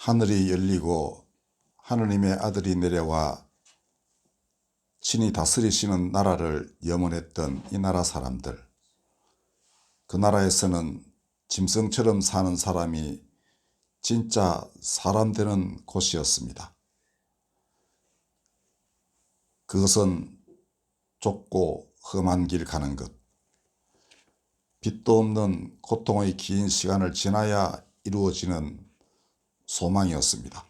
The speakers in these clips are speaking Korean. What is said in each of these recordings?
하늘이 열리고 하느님의 아들이 내려와 친히 다스리시는 나라를 염원했던 이 나라 사람들. 그 나라에서는 짐승처럼 사는 사람이 진짜 사람 되는 곳이었습니다. 그것은 좁고 험한 길 가는 것, 빛도 없는 고통의 긴 시간을 지나야 이루어지는 소망이었습니다.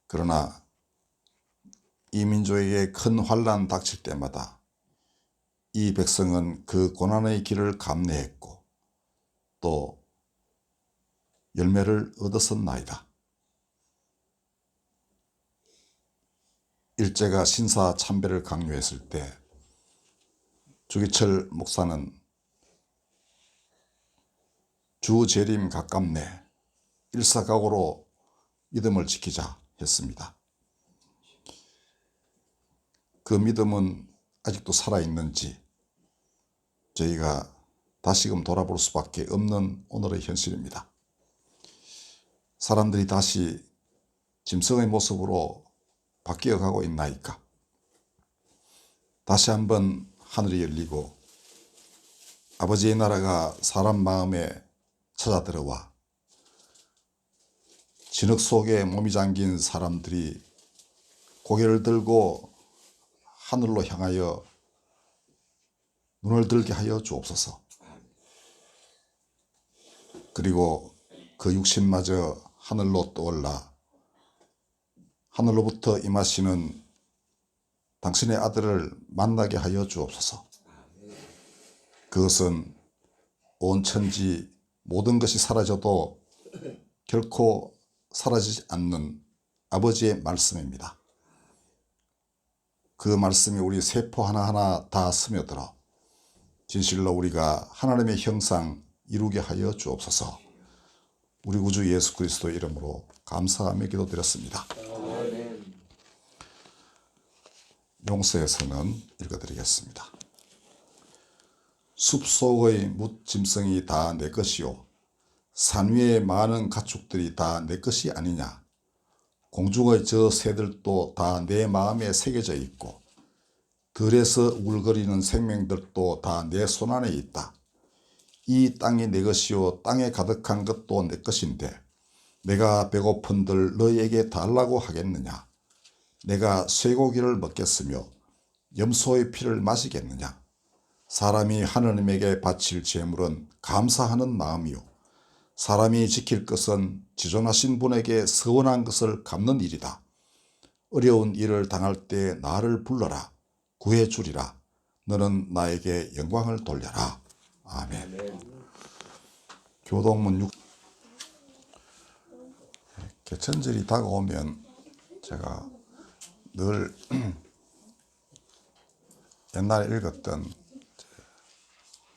그러나 이 민족에게 큰 환난 닥칠 때마다 이 백성은 그 고난의 길을 감내했고 또 열매를 얻었었나이다. 일제가 신사 참배를 강요했을 때 주기철 목사는 주 재림 가깝네, 일사각오로 믿음을 지키자 했습니다. 그 믿음은 아직도 살아있는지 저희가 다시금 돌아볼 수밖에 없는 오늘의 현실입니다. 사람들이 다시 짐승의 모습으로 바뀌어가고 있나이까? 다시 한번 하늘이 열리고 아버지의 나라가 사람 마음에 찾아들어와 진흙 속에 몸이 잠긴 사람들이 고개를 들고 하늘로 향하여 눈을 들게 하여 주옵소서. 그리고 그 육신마저 하늘로 떠올라 하늘로부터 임하시는 당신의 아들을 만나게 하여 주옵소서. 그것은 온 천지 모든 것이 사라져도 결코 사라지지 않는 아버지의 말씀입니다. 그 말씀이 우리 세포 하나하나 다 스며들어 진실로 우리가 하나님의 형상 이루게 하여 주옵소서. 우리 구주 예수 그리스도 이름으로 감사하며 기도드렸습니다. 용서에서는 읽어드리겠습니다. 숲속의 뭇짐승이 다 내 것이요 산 위의 많은 가축들이 다 내 것이 아니냐. 공중의 저 새들도 다 내 마음에 새겨져 있고 들에서 우글거리는 생명들도 다 내 손안에 있다. 이 땅이 내 것이요 땅에 가득한 것도 내 것인데 내가 배고픈들 너희에게 달라고 하겠느냐. 내가 쇠고기를 먹겠으며 염소의 피를 마시겠느냐. 사람이 하느님에게 바칠 제물은 감사하는 마음이요 사람이 지킬 것은 지존하신 분에게 서원한 것을 갚는 일이다. 어려운 일을 당할 때 나를 불러라. 구해주리라. 너는 나에게 영광을 돌려라. 아멘. 교동문 6. 개천절이 다가오면 제가 늘 옛날에 읽었던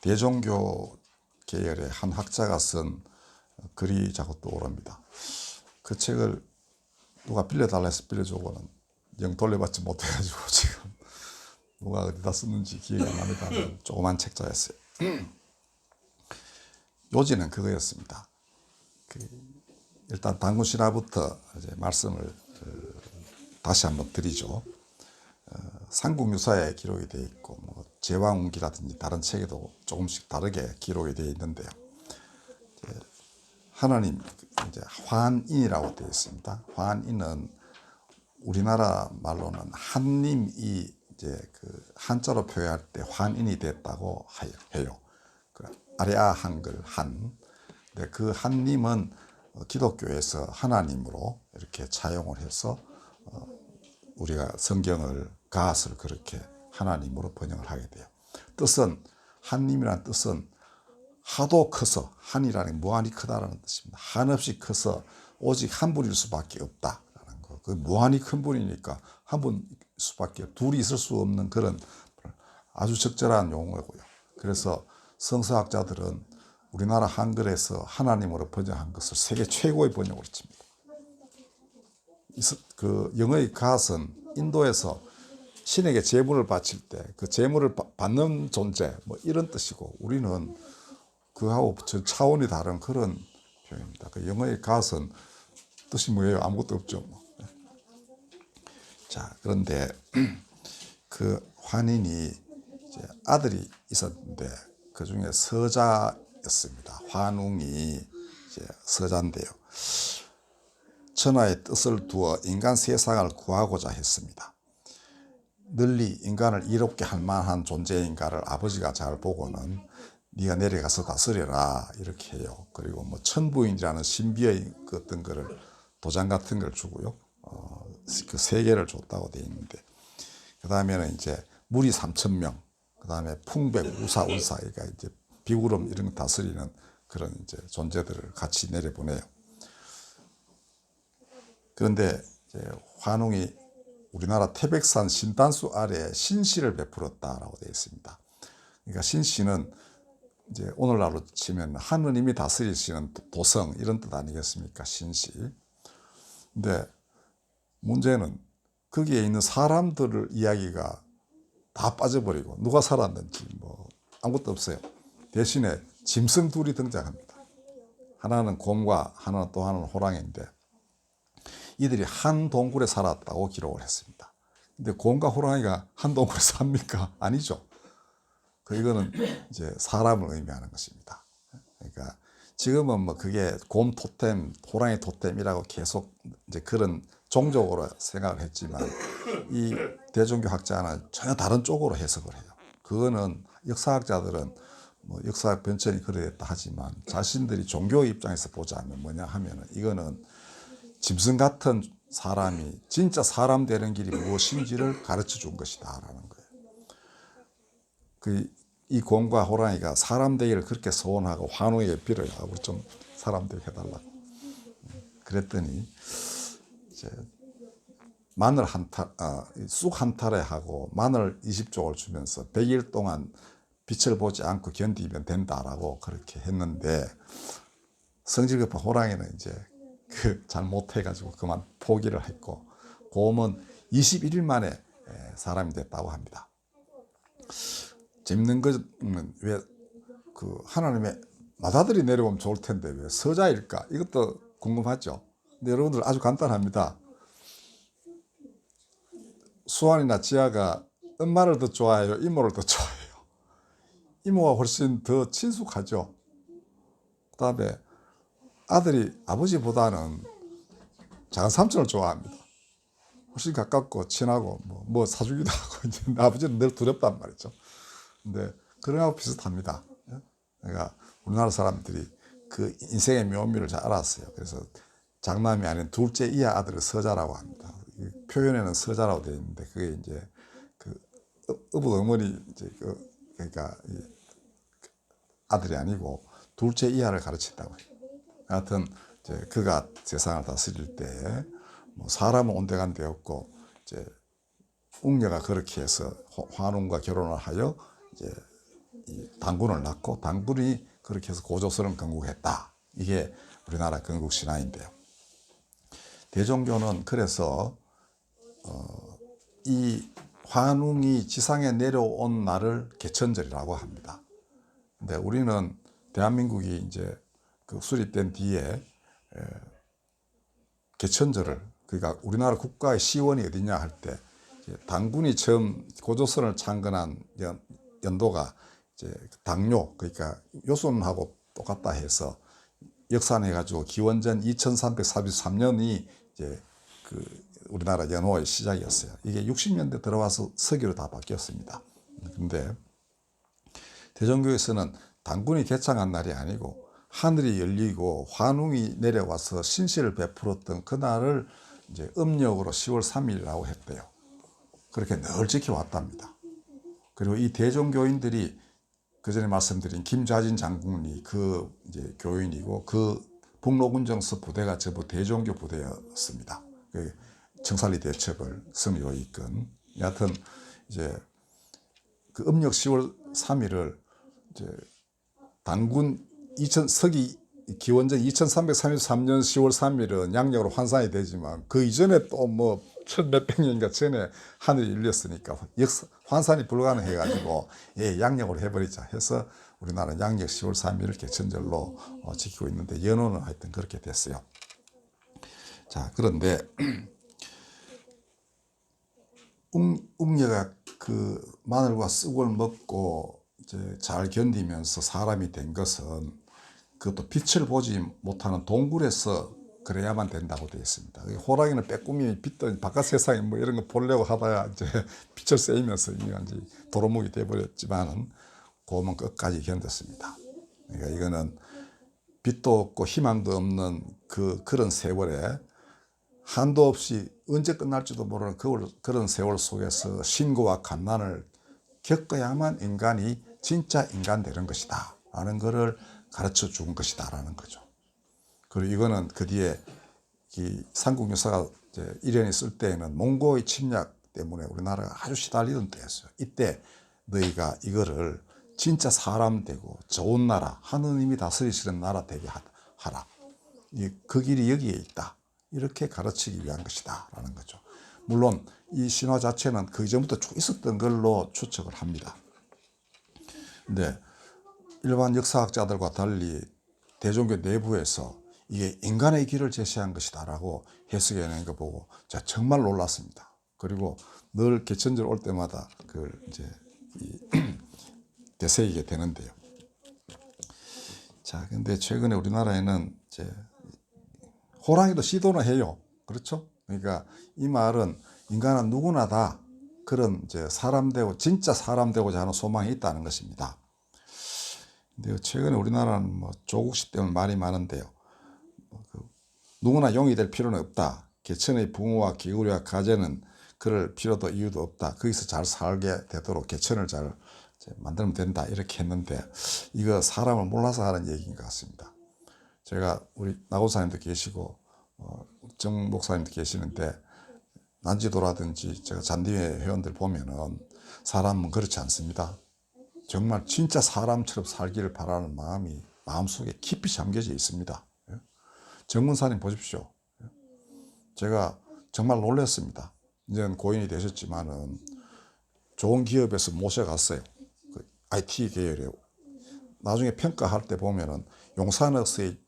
대종교 계열의 한 학자가 쓴 글이 자꾸 떠오릅니다. 그 책을 누가 빌려달라 해서 빌려주고는 영 돌려받지 못해가지고 지금 누가 어디다 썼는지 기억이 안 납니다. 조그만 책자였어요. 요지는 그거였습니다. 일단 단군신화부터 이제 말씀을 다시 한번 드리죠. 삼국유사에 기록이 되어 있고 제왕운기라든지 다른 책에도 조금씩 다르게 기록이 되어 있는데요. 하나님 이제 환인이라고 되어 있습니다. 환인은 우리나라 말로는 한님이 이제 그 한자로 표현할 때 환인이 됐다고 해요. 그 아레아 한글 한. 근데 그 한님은 기독교에서 하나님으로 이렇게 차용을 해서 우리가 성경을 가스를 그렇게 하나님으로 번역을 하게 돼요. 뜻은 한님이라는 뜻은 하도 커서, 한이라는 게 무한히 크다라는 뜻입니다. 한없이 커서 오직 한 분일 수밖에 없다라는 거. 그 무한히 큰 분이니까 한 분일 수밖에, 둘이 있을 수 없는 그런 아주 적절한 용어고요. 그래서 성서학자들은 우리나라 한글에서 하나님으로 번역한 것을 세계 최고의 번역으로 칩니다. 그 영어의 God은 인도에서 신에게 제물을 바칠 때 그 제물을 받는 존재 이런 뜻이고, 우리는 그하고 차원이 다른 그런 표현입니다. 그 영어의 God은 뜻이 뭐예요? 아무것도 없죠. 뭐. 자, 그런데 그 환인이 이제 아들이 있었는데 그 중에 서자였습니다. 환웅이 이제 서자인데요. 천하의 뜻을 두어 인간 세상을 구하고자 했습니다. 널리 인간을 이롭게 할 만한 존재인가를 아버지가 잘 보고는 네가 내려가서 다스려라 이렇게 해요. 그리고 뭐 천부인이라는 신비의 그 어떤 거를 도장 같은 걸 주고요. 그 세 개를 줬다고 돼 있는데 그 다음에는 이제 무리 3,000명, 그 다음에 풍백, 우사, 운사, 그러니까 이제 비구름 이런 거 다스리는 그런 이제 존재들을 같이 내려보내요. 그런데 이제 환웅이 우리나라 태백산 신단수 아래에 신시를 베풀었다라고 되어 있습니다. 그러니까 신시는 이제 오늘날로 치면 하느님이 다스리시는 도성 이런 뜻 아니겠습니까? 신시. 근데 문제는 거기에 있는 사람들을 이야기가 다 빠져버리고 누가 살았는지 뭐 아무것도 없어요. 대신에 짐승 둘이 등장합니다. 하나는 곰과 하나는 또 하나는 호랑이인데 이들이 한 동굴에 살았다고 기록을 했습니다. 근데 곰과 호랑이가 한 동굴에 삽니까? 아니죠. 이거는 이제 사람을 의미하는 것입니다. 그러니까 지금은 뭐 그게 곰 토템, 호랑이 토템이라고 계속 이제 그런 종족으로 생각을 했지만 이 대종교 학자는 전혀 다른 쪽으로 해석을 해요. 그거는 역사학자들은 뭐 역사학 변천이 그랬다 하지만 자신들이 종교 입장에서 보자면 뭐냐 하면은 이거는 짐승 같은 사람이 진짜 사람 되는 길이 무엇인지를 가르쳐 준 것이다라는 거예요. 이 곰과 호랑이가 사람 되기를 그렇게 소원하고 환웅에게 빌어요. 우리 좀 사람 되게 해달라. 그랬더니 이제 마늘 쑥 한 탈에 하고 마늘 20쪽을 주면서 100일 동안 빛을 보지 않고 견디면 된다라고 그렇게 했는데 성질 급한 호랑이는 이제 잘 못해가지고 그만 포기를 했고 곰은 21일 만에 사람이 됐다고 합니다. 재밌는 것은 왜 그 하나님의 맏아들이 내려오면 좋을 텐데 왜 서자일까? 이것도 궁금하죠. 근데 여러분들 아주 간단합니다. 수환이나 지아가 엄마를 더 좋아해요? 이모를 더 좋아해요? 이모가 훨씬 더 친숙하죠. 그 다음에 아들이 아버지보다는 작은 삼촌을 좋아합니다. 훨씬 가깝고 친하고 뭐 사주기도 하고 이제 아버지는 늘 두렵단 말이죠. 근데 그런 거하고 비슷합니다. 그러니까 우리나라 사람들이 그 인생의 묘미를 잘 알았어요. 그래서 장남이 아닌 둘째 이하 아들을 서자라고 합니다. 표현에는 서자라고 되어 있는데 그게 이제 그 어부 어머니 이제 그러니까 아들이 아니고 둘째 이하를 가르친다고 해요. 하여튼 이제 그가 세상을 다스릴 때 뭐 사람은 온데간데 없고 이제 웅녀가 그렇게 해서 환웅과 결혼을 하여 이제 이 당군을 낳고 당군이 그렇게 해서 고조선을 건국했다. 이게 우리나라 건국 신화인데요. 대종교는 그래서 이 환웅이 지상에 내려온 날을 개천절이라고 합니다. 근데 우리는 대한민국이 이제 그 수립된 뒤에 개천절을 그러니까 우리나라 국가의 시원이 어디냐 할 때 당군이 처음 고조선을 창건한 연도가 이제 당요 그러니까 요순하고 똑같다 해서 역산해가지고 기원전 2343년이 이제 그 우리나라 연호의 시작이었어요. 이게 60년대 들어와서 서기로 다 바뀌었습니다. 근데 대종교에서는 당군이 개창한 날이 아니고 하늘이 열리고 환웅이 내려와서 신시를 베풀었던 그날을 이제 음력으로 10월 3일이라고 했대요. 그렇게 늘 지켜왔답니다. 그리고 이 대종교인들이 그 전에 말씀드린 김좌진 장군이 그 이제 교인이고 그 북로군정서 부대가 전부 대종교 부대였습니다. 그 청산리 대첩을 승리로 이끈. 여하튼 이제 그 음력 10월 3일을 이제 당군 서기 기원전 2333년 10월 3일은 양력으로 환산이 되지만 그 이전에 또 뭐 천 몇백 년인가 전에 하늘이 열렸으니까 환산이 불가능해가지고 양력으로 해버리자 해서 우리나라는 양력 10월 3일을 개천절로 지키고 있는데 연호는 하여튼 그렇게 됐어요. 자, 그런데 웅녀가 그 마늘과 쑥을 먹고 이제 잘 견디면서 사람이 된 것은 그것도 빛을 보지 못하는 동굴에서 그래야만 된다고 되어 있습니다. 호랑이는 빼꼼히 빛도 바깥 세상에 뭐 이런 거 보려고 하다가 이제 빛을 쐬면서 이제 도루묵이 돼버렸지만은 곰은 끝까지 견뎠습니다. 그러니까 이거는 빛도 없고 희망도 없는 그런 세월에 한도 없이 언제 끝날지도 모르는 그런 세월 속에서 신고와 갓난을 겪어야만 인간이 진짜 인간 되는 것이다 라는 것을 가르쳐 준 것이다 라는 거죠. 그리고 이거는 그 뒤에 이 삼국유사가 이제 이련이 쓸 때에는 몽고의 침략 때문에 우리나라가 아주 시달리던 때였어요. 이때 너희가 이거를 진짜 사람 되고 좋은 나라, 하느님이 다스리시는 나라 되게 하라. 그 길이 여기에 있다. 이렇게 가르치기 위한 것이다 라는 거죠. 물론 이 신화 자체는 그 이전부터 쭉 있었던 걸로 추측을 합니다. 근데 일반 역사학자들과 달리 대종교 내부에서 이게 인간의 길을 제시한 것이다 라고 해석해낸 거 보고 제가 정말 놀랐습니다. 그리고 늘 개천절 올 때마다 그걸 이제 되새기게 되는데요. 자, 근데 최근에 우리나라에는 이제 호랑이도 시도는 해요. 그렇죠? 그러니까 이 말은 인간은 누구나 다 그런 이제 사람 되고 진짜 사람 되고자 하는 소망이 있다는 것입니다. 근데 최근에 우리나라는 뭐 조국시 때문에 말이 많은데요. 누구나 용이 될 필요는 없다. 개천의 부모와 개구리와 가재는 그럴 필요도 이유도 없다. 거기서 잘 살게 되도록 개천을 잘 만들면 된다. 이렇게 했는데 이거 사람을 몰라서 하는 얘기인 것 같습니다. 제가 우리 나고사님도 계시고 정 목사님도 계시는데 난지도라든지 제가 잔디회 회원들 보면은 사람은 그렇지 않습니다. 정말 진짜 사람처럼 살기를 바라는 마음이 마음속에 깊이 잠겨져 있습니다. 정문사님 보십시오. 제가 정말 놀랐습니다. 이제는 고인이 되셨지만은 좋은 기업에서 모셔갔어요. 그 IT 계열에. 나중에 평가할 때 보면은 용산역의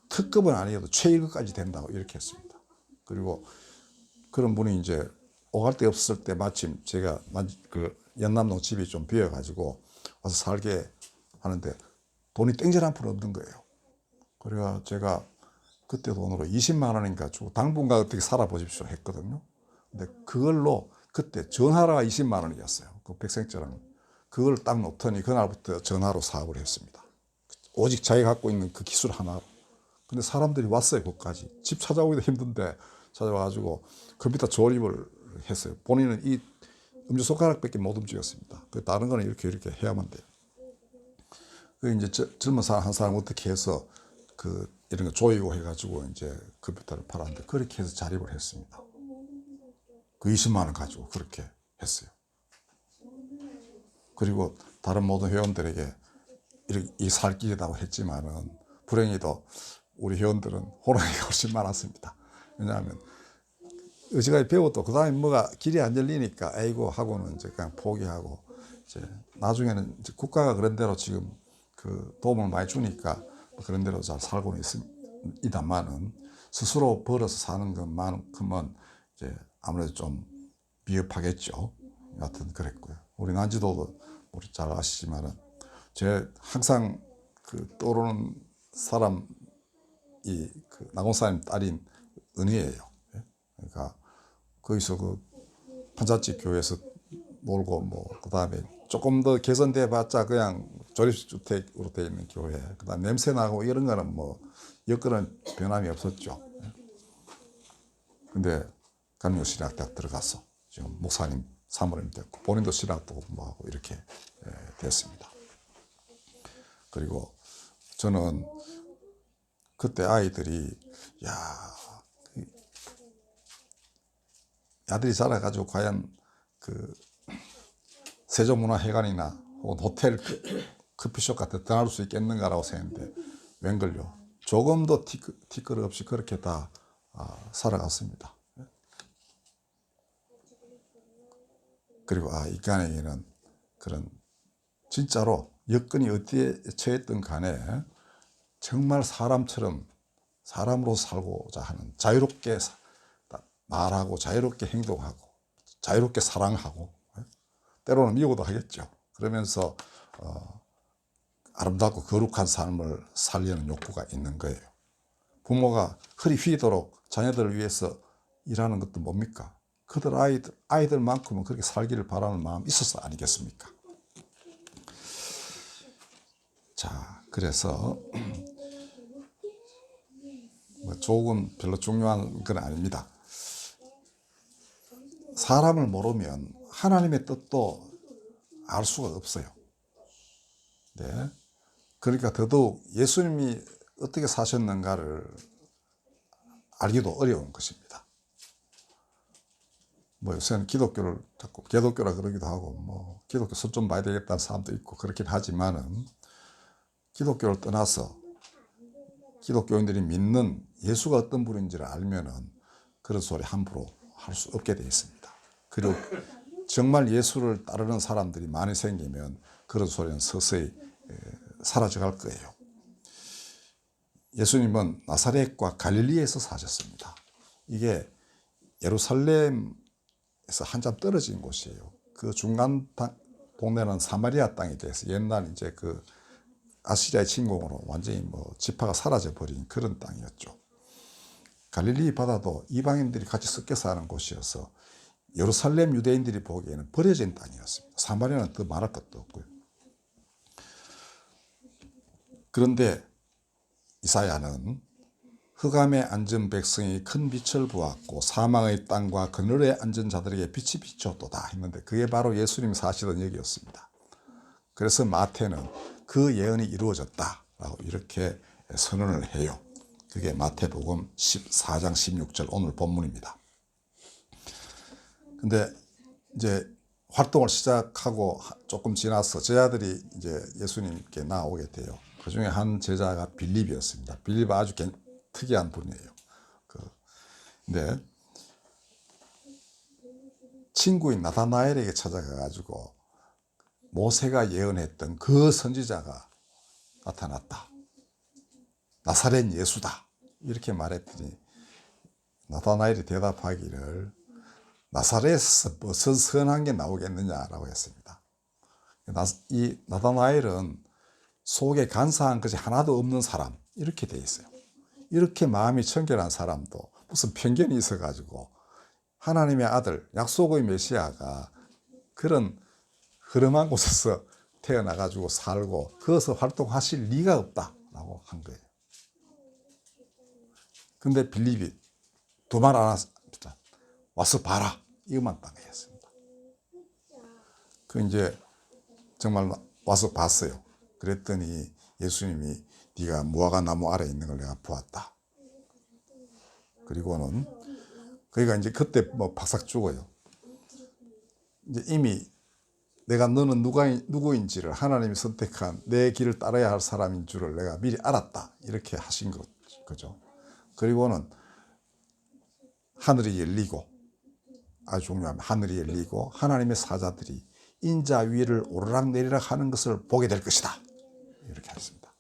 특급은 아니어도 최일급까지 된다고 이렇게 했습니다. 그리고 그런 분이 이제 오갈 데 없을 때 마침 제가 그 연남동 집이 좀 비어가지고 와서 살게 하는데 돈이 땡전 한 푼 없는 거예요. 그래가 제가 그때 돈으로 20만 원인가 주고 당분간 어떻게 살아보십시오 했거든요. 근데 그걸로 그때 전화가 20만 원이었어요. 그 백생처럼. 그걸 딱 놓더니 그날부터 전화로 사업을 했습니다. 오직 자기가 갖고 있는 그 기술 하나로. 근데 사람들이 왔어요, 거기까지. 집 찾아오기도 힘든데 찾아와가지고 컴퓨터 조립을 했어요. 본인은 이 엄지손가락밖에 못 움직였습니다. 그 다른 거는 이렇게 해야만 돼요. 그 이제 젊은 사람 한 사람 어떻게 해서 그 이런 거 조이고 해가지고 이제 컴퓨터를 팔았는데 그렇게 해서 자립을 했습니다. 그 20만 원 가지고 그렇게 했어요. 그리고 다른 모든 회원들에게 이 살 길이라고 했지만은 불행히도 우리 회원들은 호랑이가 훨씬 많았습니다. 왜냐하면 어지간히 배워도 그 다음에 뭐가 길이 안 열리니까 아이고 하고는 이제 그냥 포기하고 이제 나중에는 이제 국가가 그런 대로 지금 그 도움을 많이 주니까 그런 대로 잘 살고는 있습니다만은 스스로 벌어서 사는 것만큼은 이제 아무래도 좀 비겁하겠죠. 여하튼 그랬고요. 우리 난지도도 우리 잘 아시지만은 제 항상 그 떠오르는 사람이 그 나곤사님 딸인 은희예요. 그러니까 거기서 그 판잣집 교회에서 놀고 뭐 그다음에 조금 더 개선돼 봤자 그냥 조립주택으로 되어 있는 교회. 그다음 냄새 나고 이런 거는 뭐 여건은 변함이 없었죠. 근데 감리신학대학 들어가서 지금 목사님 사모님 됐고 본인도 신학도 공부하고 이렇게 됐습니다. 그리고 저는 그때 아이들이 아들이 자라가지고 과연 그 세종문화회관이나 혹은 호텔 커피숍 같은 데 떠날 수 있겠는가라고 생각했는데 웬걸요. 조금도 티끌 없이 그렇게 다 살아갔습니다. 그리고 인간에게는 그런 진짜로 여건이 어디에 처했든 간에 정말 사람처럼 사람으로 살고자 하는, 자유롭게 말하고 자유롭게 행동하고 자유롭게 사랑하고 때로는 미워도 하겠죠. 그러면서 아름답고 거룩한 삶을 살려는 욕구가 있는 거예요. 부모가 허리 휘도록 자녀들을 위해서 일하는 것도 뭡니까? 그들 아이들만큼은 그렇게 살기를 바라는 마음이 있어서 아니겠습니까? 자, 그래서 족은 별로 중요한 건 아닙니다. 사람을 모르면 하나님의 뜻도 알 수가 없어요. 네. 그러니까 더더욱 예수님이 어떻게 사셨는가를 알기도 어려운 것입니다. 요새는 기독교를 자꾸 개독교라 그러기도 하고, 기독교 서 좀 봐야 되겠다는 사람도 있고 그렇긴 하지만은, 기독교를 떠나서 기독교인들이 믿는 예수가 어떤 분인지를 알면은 그런 소리 함부로 할 수 없게 되어 있습니다. 그리고 정말 예수를 따르는 사람들이 많이 생기면 그런 소리는 서서히 사라져 갈 거예요. 예수님은 나사렛과 갈릴리에서 사셨습니다. 이게 예루살렘에서 한참 떨어진 곳이에요. 그 중간 동네는 사마리아 땅이 돼서 옛날 이제 그 아시리아의 침공으로 완전히 지파가 사라져 버린 그런 땅이었죠. 갈릴리 바다도 이방인들이 같이 섞여 사는 곳이어서 예루살렘 유대인들이 보기에는 버려진 땅이었습니다. 사마리아는 더 말할 것도 없고요. 그런데 이사야는 흑암에 앉은 백성이 큰 빛을 보았고 사망의 땅과 그늘에 앉은 자들에게 빛이 비쳤도다 했는데, 그게 바로 예수님이 사시던 얘기였습니다. 그래서 마태는 그 예언이 이루어졌다라고 이렇게 선언을 해요. 그게 마태복음 14장 16절 오늘 본문입니다. 근데 이제 활동을 시작하고 조금 지나서 제자들이 이제 예수님께 나오게 돼요. 그 중에 한 제자가 빌립이었습니다. 빌립은 아주 특이한 분이에요. 근데 친구인 나다나엘에게 찾아가가지고 모세가 예언했던 그 선지자가 나타났다. 나사렛 예수다. 이렇게 말했더니 나다나엘이 대답하기를 나사렛에서 무슨 선한 게 나오겠느냐라고 했습니다. 이 나다나엘은 속에 간사한 것이 하나도 없는 사람, 이렇게 돼 있어요. 이렇게 마음이 청결한 사람도 무슨 편견이 있어가지고 하나님의 아들, 약속의 메시아가 그런 흐름한 곳에서 태어나가지고 살고 거기서 활동하실 리가 없다라고 한 거예요. 근데 빌립이 두 말 안 했습니다. 와서 봐라, 이것만 딱 했습니다. 이제 정말 와서 봤어요. 그랬더니 예수님이 네가 무화과 나무 아래에 있는 걸 내가 보았다. 그리고는 그러니까 이제 그때 박삭 죽어요. 이제 이미 내가 너는 누구인지를, 하나님이 선택한 내 길을 따라야 할 사람인 줄을 내가 미리 알았다. 이렇게 하신 거죠. 그리고는 하늘이 열리고, 아주 중요합니다. 하늘이 열리고 하나님의 사자들이 인자 위를 오르락내리락 하는 것을 보게 될 것이다. 이렇게 했습니다.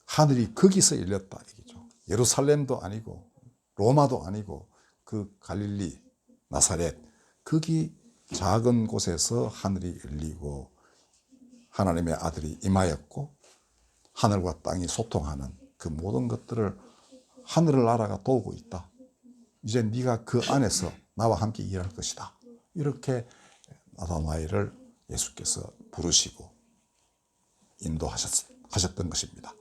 하늘이 거기서 열렸다 얘기죠. 예루살렘도 아니고 로마도 아니고 그 갈릴리 나사렛, 거기 작은 곳에서 하늘이 열리고 하나님의 아들이 임하였고, 하늘과 땅이 소통하는 그 모든 것들을 하늘을 나라가 도우고 있다. 이제 네가 그 안에서 나와 함께 일할 것이다. 이렇게 나다나엘을 예수께서 부르시고 인도하셨던 것입니다.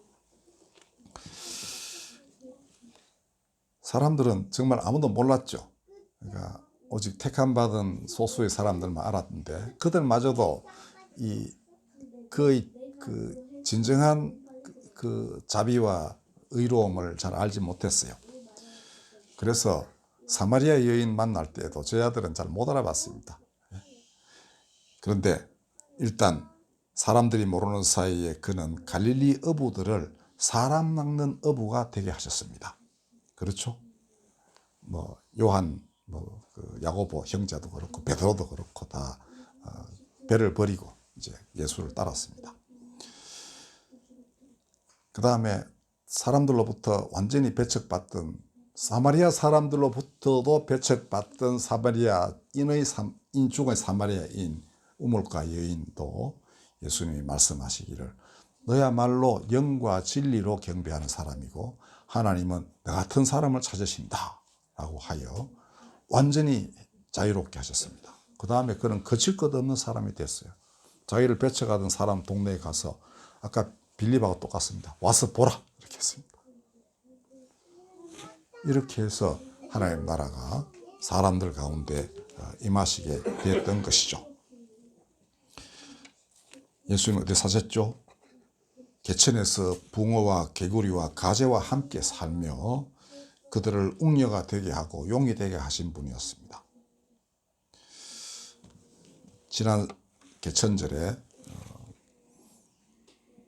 사람들은 정말 아무도 몰랐죠. 그러니까 오직 택함받은 소수의 사람들만 알았는데, 그들마저도 그의 진정한 자비와 의로움을 잘 알지 못했어요. 그래서 사마리아 여인 만날 때에도 제자들은 잘 못 알아봤습니다. 그런데 일단 사람들이 모르는 사이에 그는 갈릴리 어부들을 사람 낚는 어부가 되게 하셨습니다. 그렇죠? 요한, 야고보 형제도 그렇고 베드로도 그렇고 다 배를 버리고 이제 예수를 따랐습니다. 그 다음에 사람들로부터 완전히 배척받던, 사마리아 사람들로부터도 배척받던 인중의 사마리아인 우물가 여인도 예수님이 말씀하시기를 너야말로 영과 진리로 경배하는 사람이고 하나님은 너 같은 사람을 찾으신다 라고 하여 완전히 자유롭게 하셨습니다. 그 다음에 그는 거칠 것 없는 사람이 됐어요. 자기를 배척하던 사람 동네에 가서 아까 빌립하고 똑같습니다. 와서 보라 이렇게 했습니다. 이렇게 해서 하나님 나라가 사람들 가운데 임하시게 됐던 것이죠. 예수님 어디 사셨죠? 개천에서 붕어와 개구리와 가재와 함께 살며 그들을 웅녀가 되게 하고 용이 되게 하신 분이었습니다. 지난 개천절에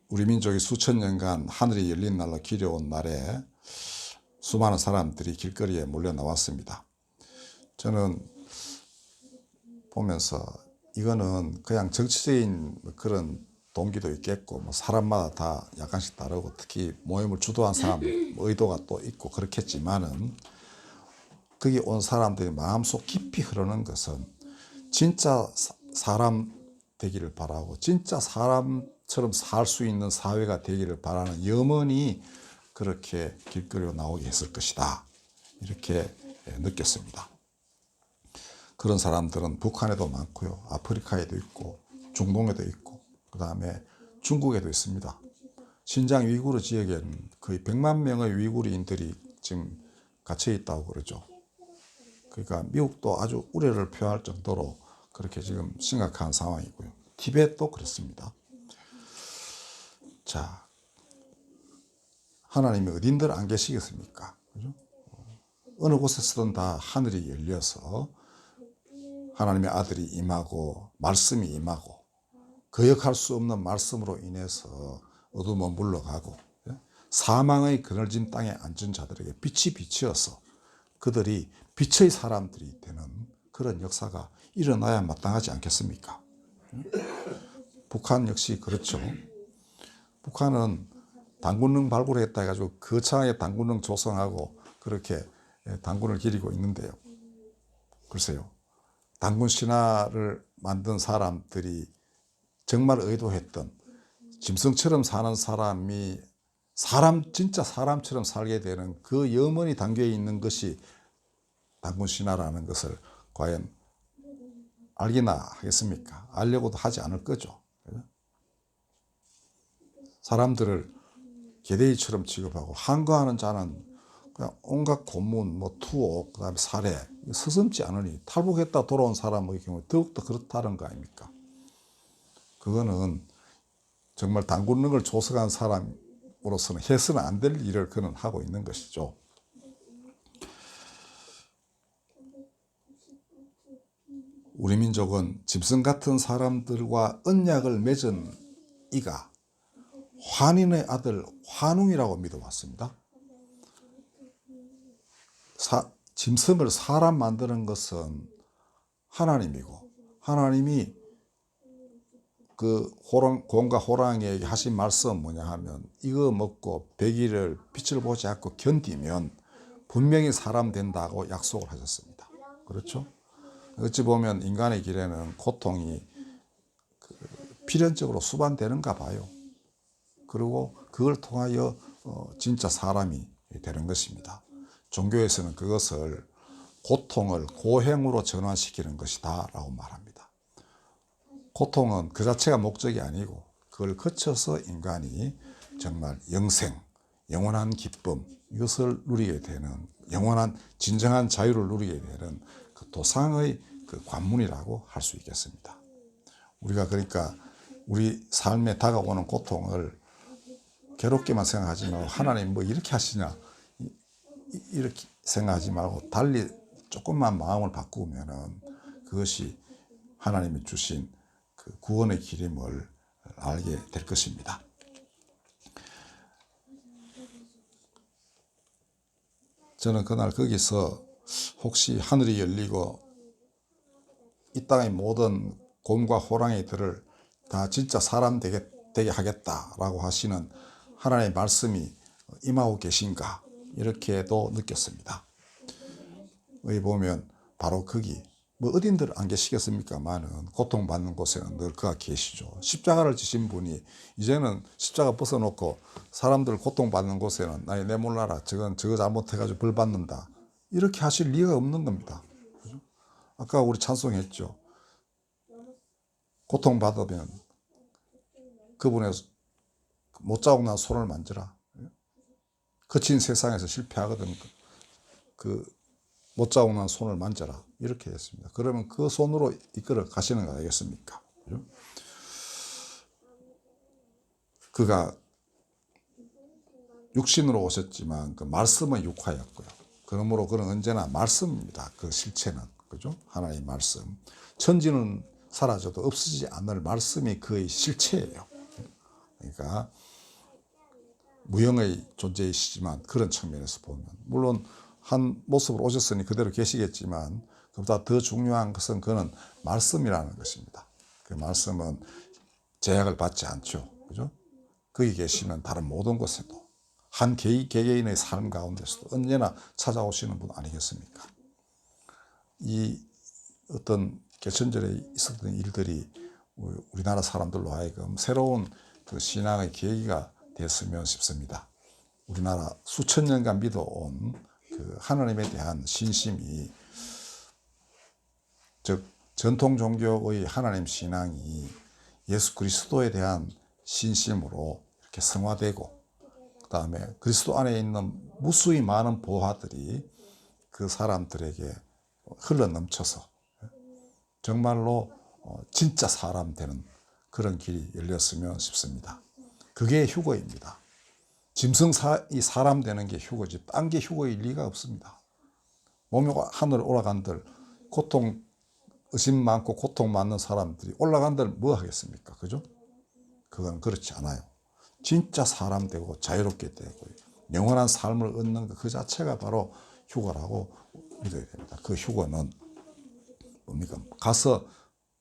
우리 민족이 수천 년간 하늘이 열린 날로 기려온 날에 수많은 사람들이 길거리에 몰려 나왔습니다. 저는 보면서 이거는 그냥 정치적인 그런 동기도 있겠고 뭐 사람마다 다 약간씩 다르고 특히 모임을 주도한 사람 의도가 또 있고 그렇겠지만은 거기 온 사람들이 마음속 깊이 흐르는 것은 진짜 사람 되기를 바라고 진짜 사람처럼 살 수 있는 사회가 되기를 바라는 염원이 그렇게 길거리로 나오게 했을 것이다. 이렇게 느꼈습니다. 그런 사람들은 북한에도 많고요. 아프리카에도 있고 중동에도 있고 그 다음에 중국에도 있습니다. 신장 위구르 지역에는 거의 100만 명의 위구르인들이 지금 갇혀 있다고 그러죠. 그러니까 미국도 아주 우려를 표할 정도로 그렇게 지금 심각한 상황이고요. 티벳도 그렇습니다. 자, 하나님이 어딘들 안 계시겠습니까? 그죠? 어느 곳에서든 다 하늘이 열려서 하나님의 아들이 임하고 말씀이 임하고 거역할 수 없는 말씀으로 인해서 어둠은 물러가고 사망의 그늘진 땅에 앉은 자들에게 빛이 비치어서 그들이 빛의 사람들이 되는 그런 역사가 일어나야 마땅하지 않겠습니까? 북한 역시 그렇죠. 북한은 당군능 발굴했다 해가지고 거창하게 당군능 조성하고 그렇게 당군을 기리고 있는데요. 글쎄요. 당군 신화를 만든 사람들이 정말 의도했던 짐승처럼 사는 사람이 진짜 사람처럼 살게 되는 그 염원이 담겨 있는 것이 당군 신화라는 것을 과연 알기나 하겠습니까? 알려고도 하지 않을 거죠. 사람들을 개데이처럼 취급하고 한거하는 자는 그냥 온갖 고문, 투옥, 그다음에 살해 서슴지 않으니 탈북했다 돌아온 사람의 경우에 더욱더 그렇다는 거 아닙니까? 그거는 정말 당군능을 조성한 사람으로서는 해서는 안 될 일을 그는 하고 있는 것이죠. 우리 민족은 짐승 같은 사람들과 언약을 맺은 이가 환인의 아들 환웅이라고 믿어왔습니다. 짐승을 사람 만드는 것은 하나님이고 하나님이 그 곰과 호랑이에게 하신 말씀은 뭐냐 하면 이거 먹고 100일을 빛을 보지 않고 견디면 분명히 사람 된다고 약속을 하셨습니다. 그렇죠? 어찌 보면 인간의 길에는 고통이 필연적으로 수반되는가 봐요. 그리고 그걸 통하여 진짜 사람이 되는 것입니다. 종교에서는 그것을 고통을 고행으로 전환시키는 것이다 라고 말합니다. 고통은 그 자체가 목적이 아니고 그걸 거쳐서 인간이 정말 영생, 영원한 기쁨 이것을 누리게 되는 영원한 진정한 자유를 누리게 되는 그 도상의 그 관문이라고 할 수 있겠습니다. 우리가 그러니까 우리 삶에 다가오는 고통을 괴롭게만 생각하지 말고 하나님 뭐 이렇게 하시냐 이렇게 생각하지 말고 달리 조금만 마음을 바꾸면은 그것이 하나님이 주신 그 구원의 길임을 알게 될 것입니다. 저는 그날 거기서 혹시 하늘이 열리고 이 땅의 모든 곰과 호랑이들을 다 진짜 사람 되게 하겠다라고 하시는 하나님의 말씀이 임하고 계신가 이렇게도 느꼈습니다. 여기 보면 바로 거기 뭐 어딘들 안 계시겠습니까만은 고통받는 곳에는 늘 그가 계시죠. 십자가를 지신 분이 이제는 십자가 벗어놓고 사람들 고통받는 곳에는 나이 내몰라라 저건 저거 잘못해가지고 벌 받는다 이렇게 하실 리가 없는 겁니다. 그죠? 아까 우리 찬송했죠. 고통받으면 그분의 못 자고 난 손을 만져라. 거친 세상에서 실패하거든. 못 자고 난 손을 만져라. 이렇게 했습니다. 그러면 그 손으로 이끌어 가시는 거 아니겠습니까? 그죠? 그가 육신으로 오셨지만 그 말씀은 육화였고요. 그러므로 그는 언제나 말씀입니다. 그 실체는. 그죠? 하나님의 말씀. 천지는 사라져도 없어지지 않을 말씀이 그의 실체예요. 그러니까 무형의 존재이시지만 그런 측면에서 보면 물론 한 모습으로 오셨으니 그대로 계시겠지만 그보다 더 중요한 것은 그는 말씀이라는 것입니다. 그 말씀은 제약을 받지 않죠. 그죠? 거기 계시면 다른 모든 곳에도 한 개개인의 삶 가운데서도 언제나 찾아오시는 분 아니겠습니까? 이 어떤 개천절에 있었던 일들이 우리나라 사람들로 하여금 새로운 그 신앙의 계기가 됐으면 싶습니다. 우리나라 수천 년간 믿어온 그 하나님에 대한 신심이 즉 전통 종교의 하나님 신앙이 예수 그리스도에 대한 신심으로 이렇게 성화되고 그 다음에 그리스도 안에 있는 무수히 많은 보화들이 그 사람들에게 흘러넘쳐서 정말로 진짜 사람 되는 그런 길이 열렸으면 싶습니다. 그게 휴거입니다. 짐승이 사람 되는 게 휴거지 딴 게 휴거일 리가 없습니다. 몸이 하늘 올라간들 고통 의심 많고 고통 많은 사람들이 올라간들 뭐 하겠습니까? 그죠? 그건 그렇지 않아요. 진짜 사람 되고 자유롭게 되고 영원한 삶을 얻는 그 자체가 바로 휴거라고 믿어야 됩니다. 그 휴거는 뭡니까? 가서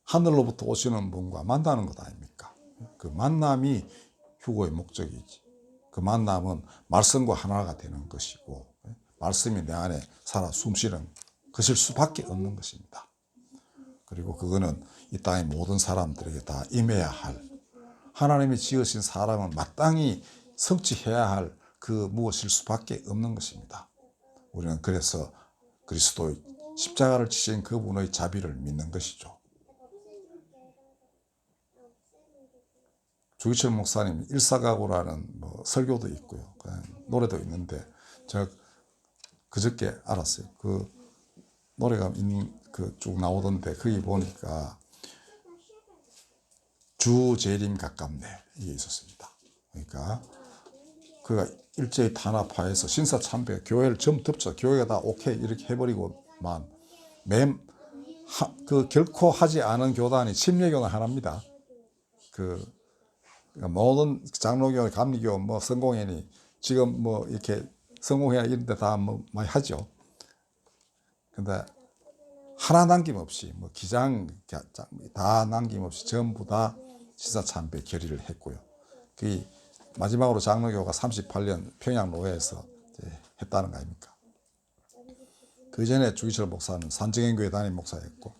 하늘로부터 오시는 분과 만나는 것 아닙니까? 그 만남이 휴거의 목적이지. 그 만남은 말씀과 하나가 되는 것이고 말씀이 내 안에 살아 숨쉬는 것일 수밖에 없는 것입니다. 그리고 그거는 이 땅의 모든 사람들에게 다 임해야 할 하나님이 지으신 사람은 마땅히 성취해야 할 그 무엇일 수밖에 없는 것입니다. 우리는 그래서 그리스도의 십자가를 지신 그분의 자비를 믿는 것이죠. 주기철 목사님 일사각오라는 뭐 설교도 있고요. 노래도 있는데 제가 그저께 알았어요. 그 노래가 쭉 나오던데 거기 보니까 주 재림 가깝네 이게 있었습니다. 그러니까 그가 일제히 탄압하에서 신사참배 교회를 좀 덮쳐 교회가 다 오케이 이렇게 해버리고만 결코 하지 않은 교단이 침례교는 하나입니다. 모든 장로교, 감리교, 뭐 성공회니 지금 뭐 이렇게 성공회 이런 데 다 뭐 많이 하죠. 근데 하나 남김없이 뭐 기장 다 남김없이 전부 다 신사참배 결의를 했고요. 그 마지막으로 장로교가 38년 평양노회에서 했다는 거 아닙니까? 그 전에 주기철 목사는 산정행교회 담임 목사였고,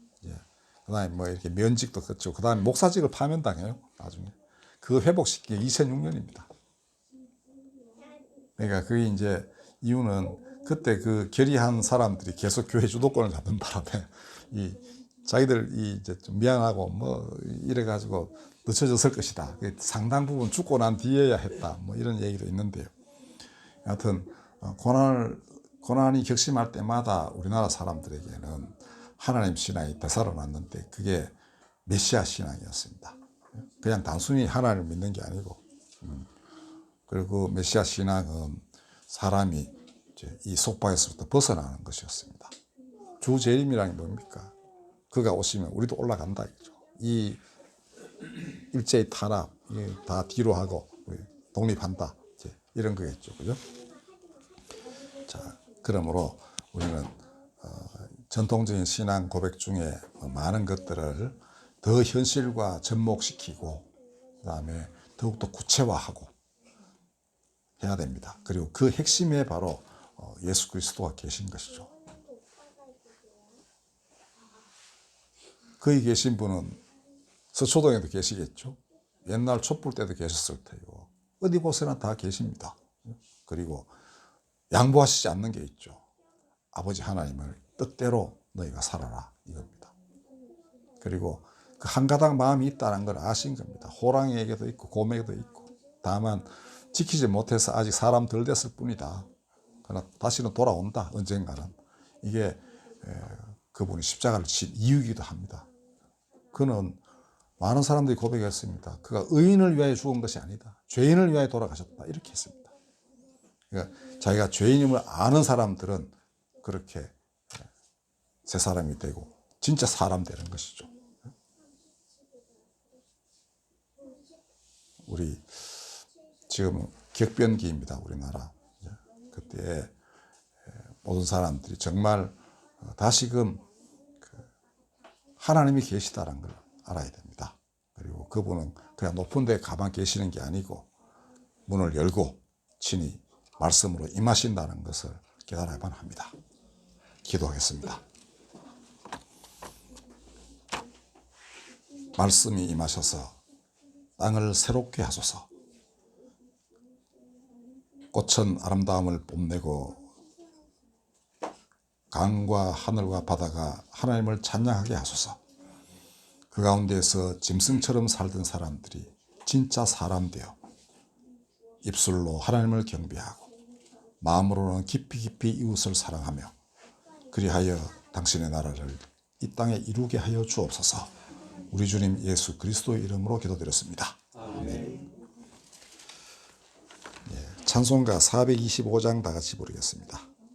그 다음에 뭐 이렇게 면직도 그렇죠. 그 다음에 목사직을 파면당해요, 나중에. 그거 회복시킨 게 2006년입니다. 그러니까 그게 이제 이유는 그때 그 결의한 사람들이 계속 교회 주도권을 잡는 바람에 자기들이 이제 좀 미안하고 뭐 이래가지고 늦춰졌을 것이다. 상당 부분 죽고 난 뒤에야 했다. 뭐 이런 얘기도 있는데요. 하여튼 고난이 격심할 때마다 우리나라 사람들에게는 하나님 신앙이 되살아났는데 그게 메시아 신앙이었습니다. 그냥 단순히 하나님을 믿는 게 아니고 그리고 메시아 신앙은 사람이 이제 이 속박에서부터 벗어나는 것이었습니다. 주 재림이라는 게 뭡니까? 그가 오시면 우리도 올라간다 이거죠. 이 일제의 탄압 다 뒤로 하고 독립한다 이런 거겠죠, 그죠? 자, 그러므로 우리는 전통적인 신앙 고백 중에 많은 것들을 더 현실과 접목시키고 그다음에 더욱더 구체화하고 해야 됩니다. 그리고 그 핵심에 바로 예수 그리스도가 계신 것이죠. 거기 계신 분은 서초동에도 계시겠죠. 옛날 촛불 때도 계셨을 테고 어디 곳에나 다 계십니다. 그리고 양보하시지 않는 게 있죠. 아버지 하나님을 뜻대로 너희가 살아라 이겁니다. 그리고 그 한 가닥 마음이 있다는 걸 아신 겁니다. 호랑이에게도 있고 곰에게도 있고 다만 지키지 못해서 아직 사람 덜 됐을 뿐이다. 그러나 다시는 돌아온다 언젠가는. 이게 그분이 십자가를 친 이유이기도 합니다. 그는 많은 사람들이 고백했습니다. 그가 의인을 위하여 죽은 것이 아니다. 죄인을 위하여 돌아가셨다. 이렇게 했습니다. 그러니까 자기가 죄인임을 아는 사람들은 그렇게 새 사람이 되고 진짜 사람 되는 것이죠. 우리 지금 격변기입니다. 우리나라. 그때 모든 사람들이 정말 다시금 하나님이 계시다는 걸 알아야 됩니다. 그리고 그분은 그냥 높은 데 가만 계시는 게 아니고 문을 열고 친히 말씀으로 임하신다는 것을 깨달아야만 합니다. 기도하겠습니다. 말씀이 임하셔서 땅을 새롭게 하소서. 꽃은 아름다움을 뽐내고 강과 하늘과 바다가 하나님을 찬양하게 하소서. 그 가운데에서 짐승처럼 살던 사람들이 진짜 사람 되어 입술로 하나님을 경배하고 마음으로는 깊이 깊이 이웃을 사랑하며 그리하여 당신의 나라를 이 땅에 이루게 하여 주옵소서. 우리 주님 예수 그리스도의 이름으로 기도드렸습니다. 아멘. 찬송가 425장 다 같이 부르겠습니다.